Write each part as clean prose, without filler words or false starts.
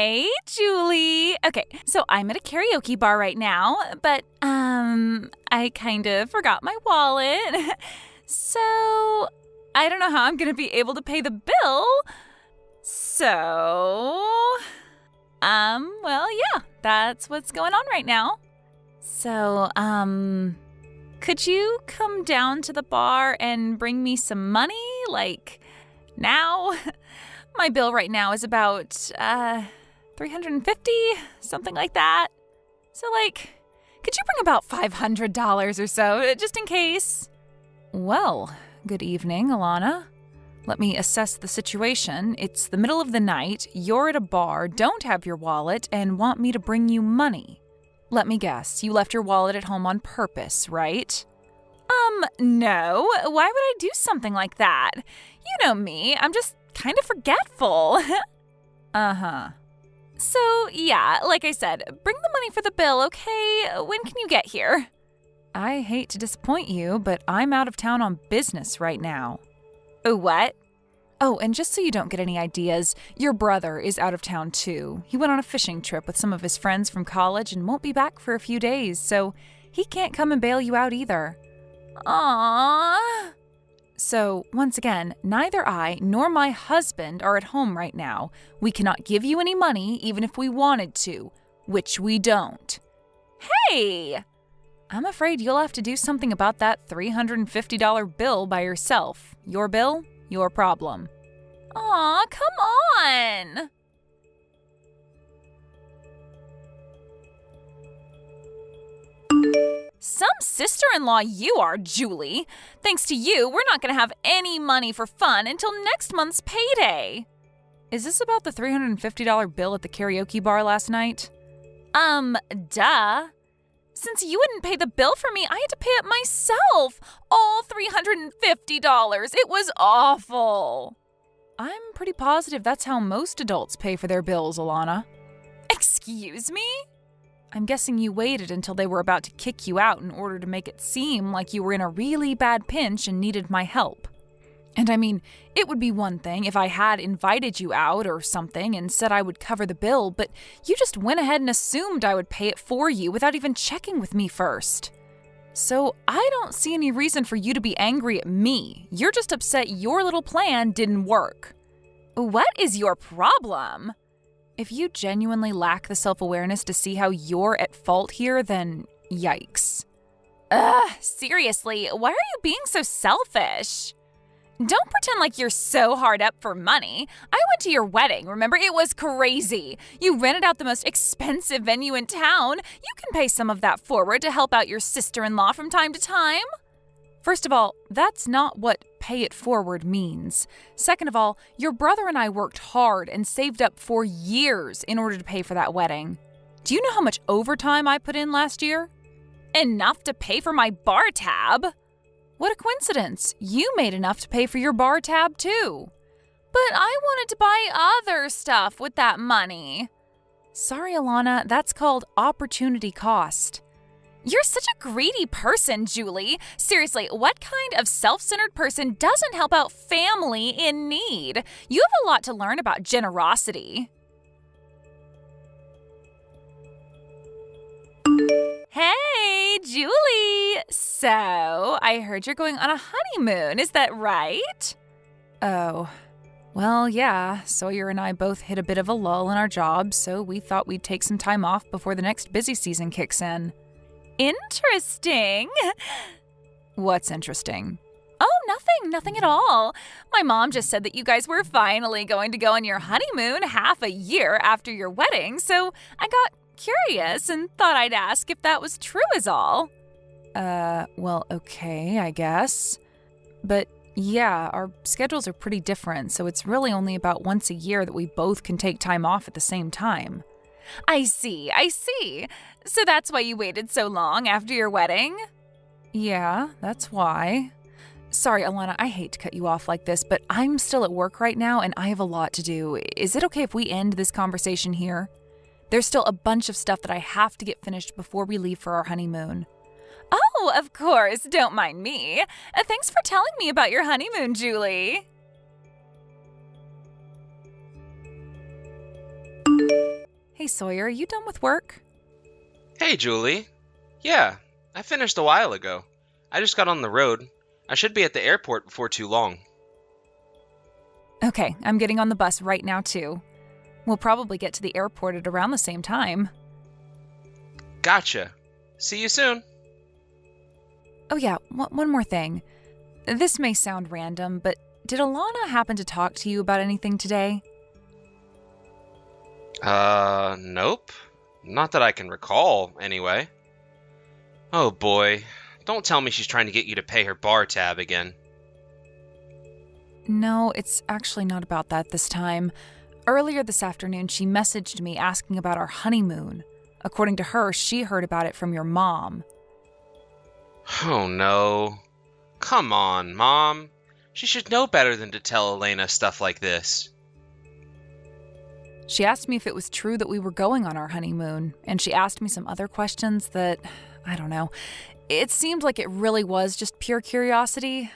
Hey, Julie. Okay, so I'm at a karaoke bar right now, but, I kind of forgot my wallet. So, I don't know how I'm going to be able to pay the bill. So, well, yeah, that's what's going on right now. So, could you come down to the bar and bring me some money, like, now? My bill right now is about, $350, something like that. So, like, could you bring about $500 or so, just in case? Well, good evening, Alana. Let me assess the situation. It's the middle of the night, you're at a bar, don't have your wallet, and want me to bring you money. Let me guess, you left your wallet at home on purpose, right? No. Why would I do something like that? You know me, I'm just kind of forgetful. Uh-huh. So, yeah, like I said, bring the money for the bill, okay? When can you get here? I hate to disappoint you, but I'm out of town on business right now. What? Oh, and just so you don't get any ideas, your brother is out of town too. He went on a fishing trip with some of his friends from college and won't be back for a few days, so he can't come and bail you out either. Aww. So, once again, neither I nor my husband are at home right now. We cannot give you any money even if we wanted to, which we don't. Hey! I'm afraid you'll have to do something about that $350 bill by yourself. Your bill, your problem. Aw, come on! Some sister-in-law you are, Julie. Thanks to you, we're not going to have any money for fun until next month's payday. Is this about the $350 bill at the karaoke bar last night? Duh. Since you wouldn't pay the bill for me, I had to pay it myself. All $350. It was awful. I'm pretty positive that's how most adults pay for their bills, Alana. Excuse me? I'm guessing you waited until they were about to kick you out in order to make it seem like you were in a really bad pinch and needed my help. And I mean, it would be one thing if I had invited you out or something and said I would cover the bill, but you just went ahead and assumed I would pay it for you without even checking with me first. So I don't see any reason for you to be angry at me. You're just upset your little plan didn't work. What is your problem? If you genuinely lack the self-awareness to see how you're at fault here, then yikes. Seriously, why are you being so selfish? Don't pretend like you're so hard up for money. I went to your wedding, remember? It was crazy. You rented out the most expensive venue in town. You can pay some of that forward to help out your sister-in-law from time to time. First of all, that's not what pay it forward means. Second of all, your brother and I worked hard and saved up for years in order to pay for that wedding. Do you know how much overtime I put in last year? Enough to pay for my bar tab. What a coincidence. You made enough to pay for your bar tab too. But I wanted to buy other stuff with that money. Sorry, Alana, that's called opportunity cost. You're such a greedy person, Julie. Seriously, what kind of self-centered person doesn't help out family in need? You have a lot to learn about generosity. Hey, Julie! So, I heard you're going on a honeymoon, is that right? Oh, well, yeah. Sawyer and I both hit a bit of a lull in our jobs, so we thought we'd take some time off before the next busy season kicks in. Interesting. What's interesting? Oh, nothing at all. My mom just said that you guys were finally going to go on your honeymoon half a year after your wedding, so I got curious and thought I'd ask if that was true is all. Well, okay, I guess. But yeah, our schedules are pretty different, so it's really only about once a year that we both can take time off at the same time. I see. So that's why you waited so long after your wedding? Yeah, that's why. Sorry, Alana, I hate to cut you off like this, but I'm still at work right now and I have a lot to do. Is it okay if we end this conversation here? There's still a bunch of stuff that I have to get finished before we leave for our honeymoon. Oh, of course. Don't mind me. Thanks for telling me about your honeymoon, Julie. Hey Sawyer, are you done with work? Hey, Julie. Yeah, I finished a while ago. I just got on the road. I should be at the airport before too long. Okay, I'm getting on the bus right now too. We'll probably get to the airport at around the same time. Gotcha. See you soon. Oh yeah, one more thing. This may sound random, but did Alana happen to talk to you about anything today? Nope. Not that I can recall, anyway. Oh boy. Don't tell me she's trying to get you to pay her bar tab again. No, it's actually not about that this time. Earlier this afternoon, she messaged me asking about our honeymoon. According to her, she heard about it from your mom. Oh no. Come on, Mom. She should know better than to tell Elena stuff like this. She asked me if it was true that we were going on our honeymoon, and she asked me some other questions that, I don't know. It seemed like it really was just pure curiosity.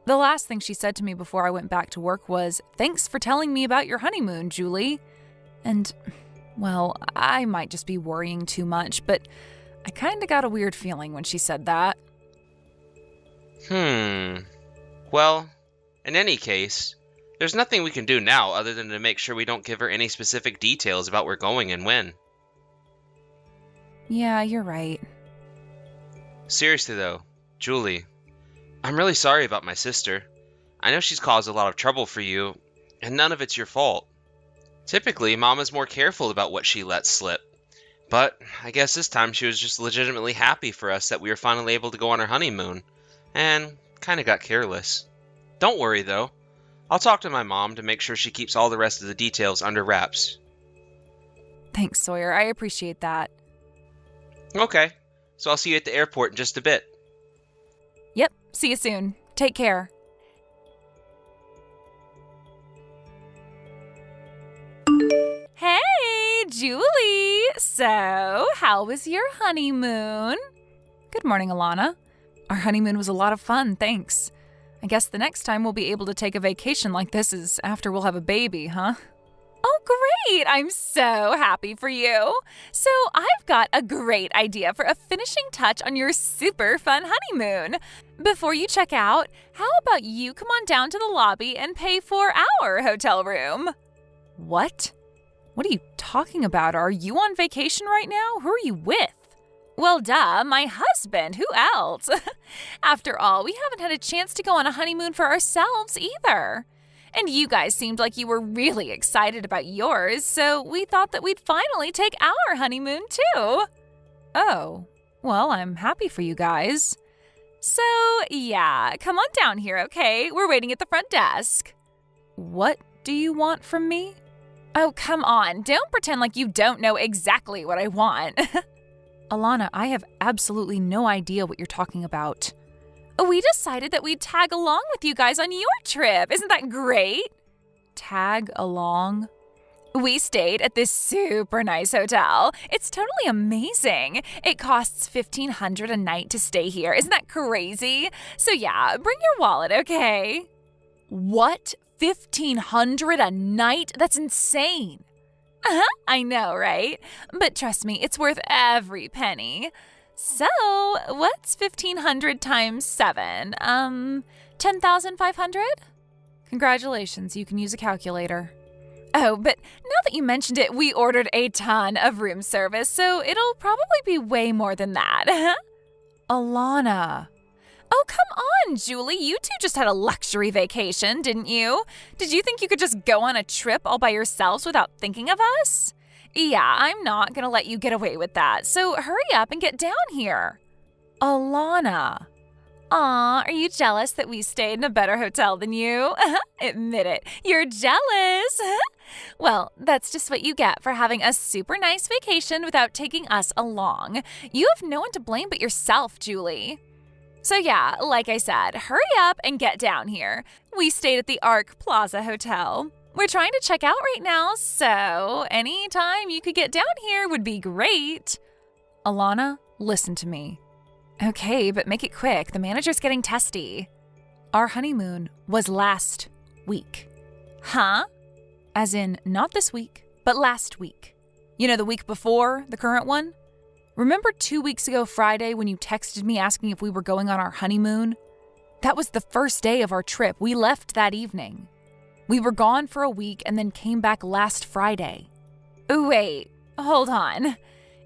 The last thing she said to me before I went back to work was, "Thanks for telling me about your honeymoon, Julie." And, well, I might just be worrying too much, but I kinda got a weird feeling when she said that. Well, in any case, there's nothing we can do now other than to make sure we don't give her any specific details about where we're going and when. Yeah, you're right. Seriously though, Julie, I'm really sorry about my sister. I know she's caused a lot of trouble for you, and none of it's your fault. Typically, Mama's more careful about what she lets slip. But I guess this time she was just legitimately happy for us that we were finally able to go on our honeymoon, and kinda got careless. Don't worry though. I'll talk to my mom to make sure she keeps all the rest of the details under wraps. Thanks, Sawyer. I appreciate that. Okay, so I'll see you at the airport in just a bit. Yep, see you soon. Take care. Hey, Julie! So, how was your honeymoon? Good morning, Alana. Our honeymoon was a lot of fun, thanks. I guess the next time we'll be able to take a vacation like this is after we'll have a baby, huh? Oh, great! I'm so happy for you. So, I've got a great idea for a finishing touch on your super fun honeymoon. Before you check out, how about you come on down to the lobby and pay for our hotel room? What? What are you talking about? Are you on vacation right now? Who are you with? Well, duh, my husband. Who else? After all, we haven't had a chance to go on a honeymoon for ourselves either. And you guys seemed like you were really excited about yours, so we thought that we'd finally take our honeymoon too. Oh, well, I'm happy for you guys. So, yeah, come on down here, okay? We're waiting at the front desk. What do you want from me? Oh, come on. Don't pretend like you don't know exactly what I want. Alana, I have absolutely no idea what you're talking about. We decided that we'd tag along with you guys on your trip. Isn't that great? Tag along? We stayed at this super nice hotel. It's totally amazing. It costs $1,500 a night to stay here. Isn't that crazy? So yeah, bring your wallet, okay? What? $1,500 a night? That's insane. I know, right? But trust me, it's worth every penny. So, what's 1,500 times 7? 10,500? Congratulations, you can use a calculator. Oh, but now that you mentioned it, we ordered a ton of room service, so it'll probably be way more than that. Alana. Oh, come on, Julie. You two just had a luxury vacation, didn't you? Did you think you could just go on a trip all by yourselves without thinking of us? Yeah, I'm not going to let you get away with that, so hurry up and get down here. Alana. Aw, are you jealous that we stayed in a better hotel than you? Admit it, you're jealous. Well, that's just what you get for having a super nice vacation without taking us along. You have no one to blame but yourself, Julie. So yeah, like I said, hurry up and get down here. We stayed at the Arc Plaza Hotel. We're trying to check out right now, so any time you could get down here would be great. Alana, listen to me. Okay, but make it quick. The manager's getting testy. Our honeymoon was last week. Huh? As in, not this week, but last week. You know, the week before the current one? Remember 2 weeks ago Friday when you texted me asking if we were going on our honeymoon? That was the first day of our trip. We left that evening. We were gone for a week and then came back last Friday. Wait, hold on.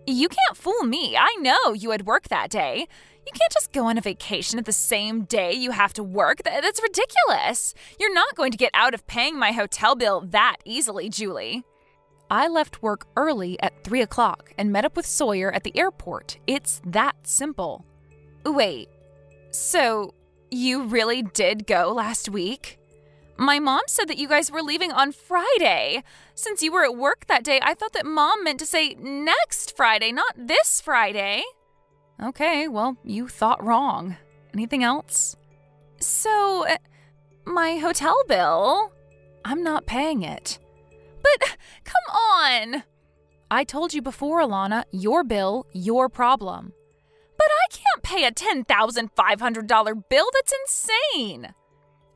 You can't fool me. I know you had work that day. You can't just go on a vacation at the same day you have to work. That's ridiculous. You're not going to get out of paying my hotel bill that easily, Julie. I left work early at 3 o'clock and met up with Sawyer at the airport. It's that simple. Wait, so you really did go last week? My mom said that you guys were leaving on Friday. Since you were at work that day, I thought that Mom meant to say next Friday, not this Friday. Okay, well, you thought wrong. Anything else? So, my hotel bill? I'm not paying it. But, come on! I told you before, Alana, your bill, your problem. But I can't pay a $10,500 bill. That's insane!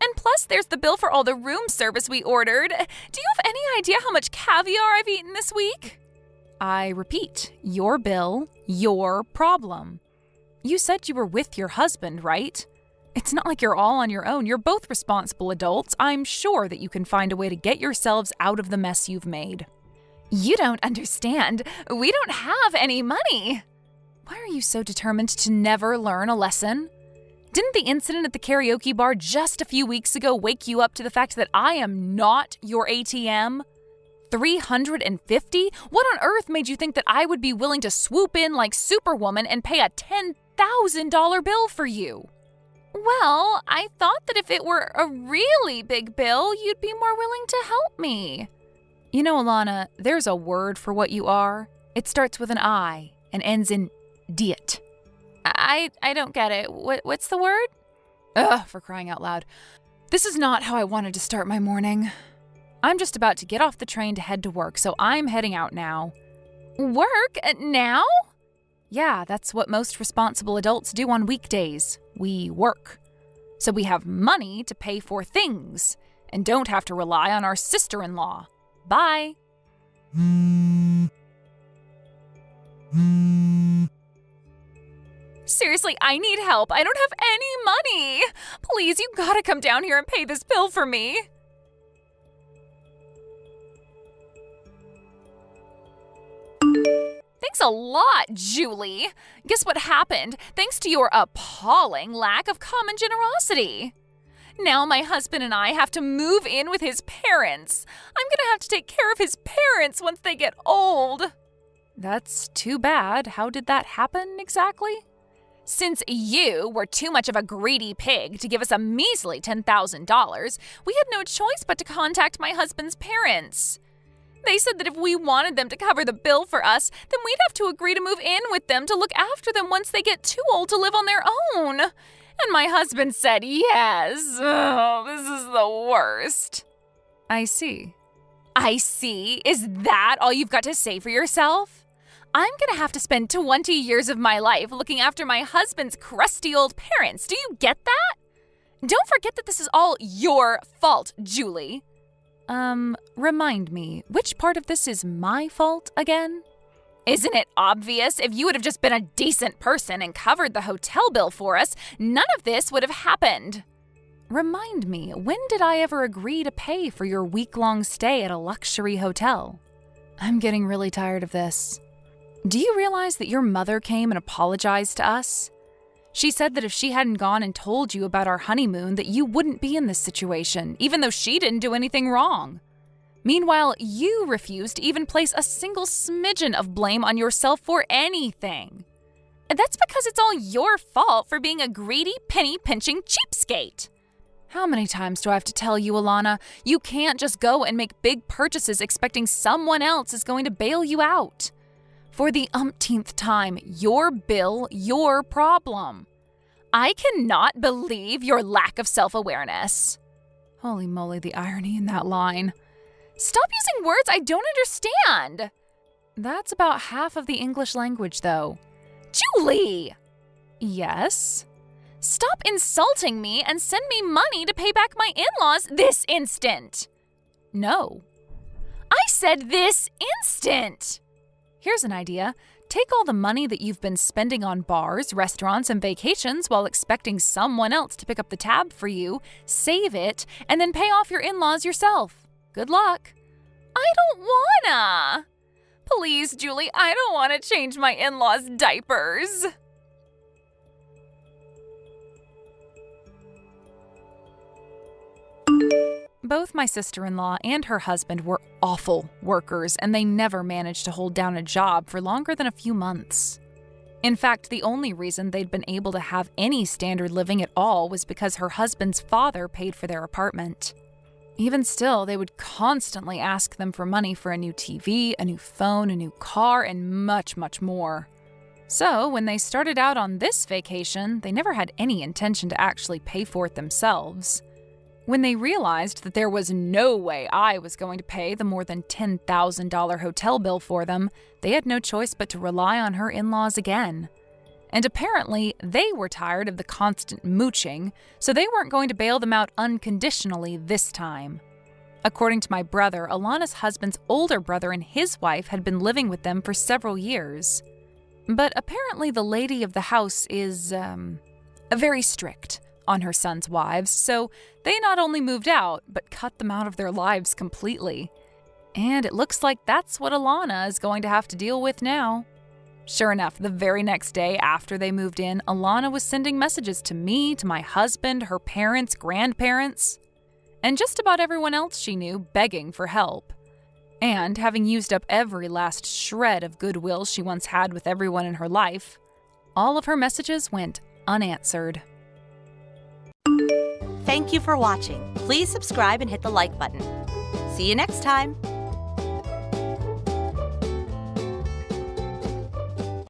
And plus, there's the bill for all the room service we ordered. Do you have any idea how much caviar I've eaten this week? I repeat, your bill, your problem. You said you were with your husband, right? It's not like you're all on your own. You're both responsible adults. I'm sure that you can find a way to get yourselves out of the mess you've made. You don't understand. We don't have any money. Why are you so determined to never learn a lesson? Didn't the incident at the karaoke bar just a few weeks ago wake you up to the fact that I am not your ATM? $350? What on earth made you think that I would be willing to swoop in like Superwoman and pay a $10,000 bill for you? Well, I thought that if it were a really big bill, you'd be more willing to help me. You know, Alana, there's a word for what you are. It starts with an I and ends in diet. I don't get it. What's the word? Ugh, for crying out loud. This is not how I wanted to start my morning. I'm just about to get off the train to head to work, so I'm heading out now. Work? Now? Yeah, that's what most responsible adults do on weekdays. We work. So we have money to pay for things and don't have to rely on our sister-in-law. Bye. Seriously, I need help. I don't have any money. Please, you gotta come down here and pay this bill for me. Thanks a lot, Julie. Guess what happened? Thanks to your appalling lack of common generosity. Now my husband and I have to move in with his parents. I'm gonna have to take care of his parents once they get old. That's too bad. How did that happen exactly? Since you were too much of a greedy pig to give us a measly $10,000, we had no choice but to contact my husband's parents. They said that if we wanted them to cover the bill for us, then we'd have to agree to move in with them to look after them once they get too old to live on their own. And my husband said yes. Oh, this is the worst. I see. I see? Is that all you've got to say for yourself? I'm gonna have to spend 20 years of my life looking after my husband's crusty old parents. Do you get that? Don't forget that this is all your fault, Julie. Remind me, which part of this is my fault again? Isn't it obvious? If you would have just been a decent person and covered the hotel bill for us, none of this would have happened. Remind me, when did I ever agree to pay for your week-long stay at a luxury hotel? I'm getting really tired of this. Do you realize that your mother came and apologized to us? She said that if she hadn't gone and told you about our honeymoon, that you wouldn't be in this situation, even though she didn't do anything wrong. Meanwhile, you refused to even place a single smidgen of blame on yourself for anything. And that's because it's all your fault for being a greedy, penny-pinching cheapskate. How many times do I have to tell you, Alana, you can't just go and make big purchases expecting someone else is going to bail you out? For the umpteenth time, your bill, your problem. I cannot believe your lack of self-awareness. Holy moly, the irony in that line. Stop using words I don't understand. That's about half of the English language, though. Julie! Yes? Stop insulting me and send me money to pay back my in-laws this instant. No. I said this instant. Here's an idea. Take all the money that you've been spending on bars, restaurants, and vacations while expecting someone else to pick up the tab for you, save it, and then pay off your in-laws yourself. Good luck. I don't wanna. Please, Julie, I don't want to change my in-laws' diapers. Both my sister-in-law and her husband were awful workers, and they never managed to hold down a job for longer than a few months. In fact, the only reason they'd been able to have any standard living at all was because her husband's father paid for their apartment. Even still, they would constantly ask them for money for a new TV, a new phone, a new car, and much, much more. So, when they started out on this vacation, they never had any intention to actually pay for it themselves. When they realized that there was no way I was going to pay the more than $10,000 hotel bill for them, they had no choice but to rely on her in-laws again. And apparently, they were tired of the constant mooching, so they weren't going to bail them out unconditionally this time. According to my brother, Alana's husband's older brother and his wife had been living with them for several years. But apparently the lady of the house is, very strict on her son's wives, so they not only moved out, but cut them out of their lives completely. And it looks like that's what Alana is going to have to deal with now. Sure enough, the very next day after they moved in, Alana was sending messages to me, to my husband, her parents, grandparents, and just about everyone else she knew, begging for help. And having used up every last shred of goodwill she once had with everyone in her life, all of her messages went unanswered. Thank you for watching. Please subscribe and hit the like button. See you next time.